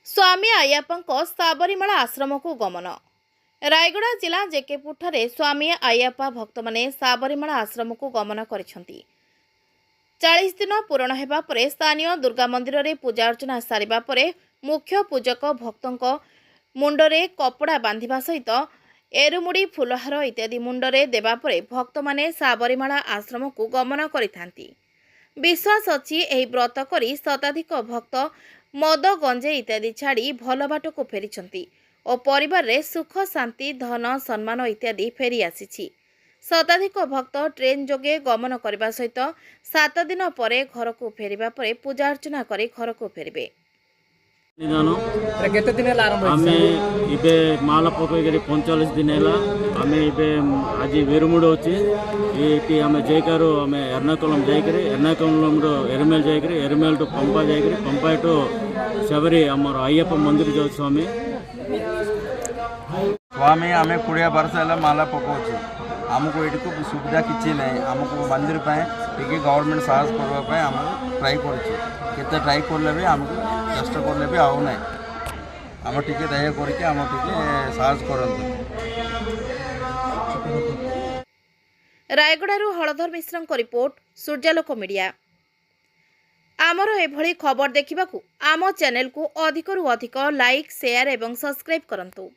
स्वामी अय्यप्पा साबरीमाला आश्रम को गमन। रायगड़ा जिला जेकेपुर ठारे स्वामी अय्यप्पा भक्त माने साबरीमाला आश्रम को गमन करिसेंती। 40 दिन पूरण हेबा परे स्थानीय दुर्गा मंदिर रे पूजा अर्चना सारिबा परे मुख्य पूजक भक्तों मुंडरे कपड़ा बांधिबा सहित एरुमुड़ी फुलहार इत्यादि मुंडरे देबा परे भक्त माने साबरीमाला आश्रम को गमन करिथांती। विश्वास अछि एही व्रत करी शताधिक भक्त मद गंजे इत्यादि छाड़ी भल बाट को फेरिछंती और परिवार रे सुख शांति धन सम्मान इत्यादि फेरी आसीछि। शताधिक भक्त ट्रेन जोगे गमन करने सहित 7 दिन पर घर को फेरिबा परे पूजा अर्चना कर घर को फेरबे। आमे इबे माला पकई 45 दिन है आमे इबे आज वेरुमुड़ अच्छे ये आम जाकर आम एर्नाकुलम जाकर एर्नाकुलम एरमेल जाकर एरमेल टू पंपा जाकर पंपा टू शबरी आमर अय्यप्पा मंदिर जाऊ स्वामी स्वामी आम 20 वर्ष है माला पकाऊ आमको ये सुविधा किसी ना आमको मंदिर टे गवर्नमेंट साहस करने आम ट्राए करते ट्राए कर भी आमको चेष्टा करले भी आउ ना आम टे दया करके आम टे साहस करते। रायगड़ारू हलधर मिश्र रिपोर्ट सूर्यालोक मीडिया। आमर एभली खबर देखिबाकू आम चैनल को अधिकरू अधिक लाइक शेयर एवं सब्सक्राइब करंतु।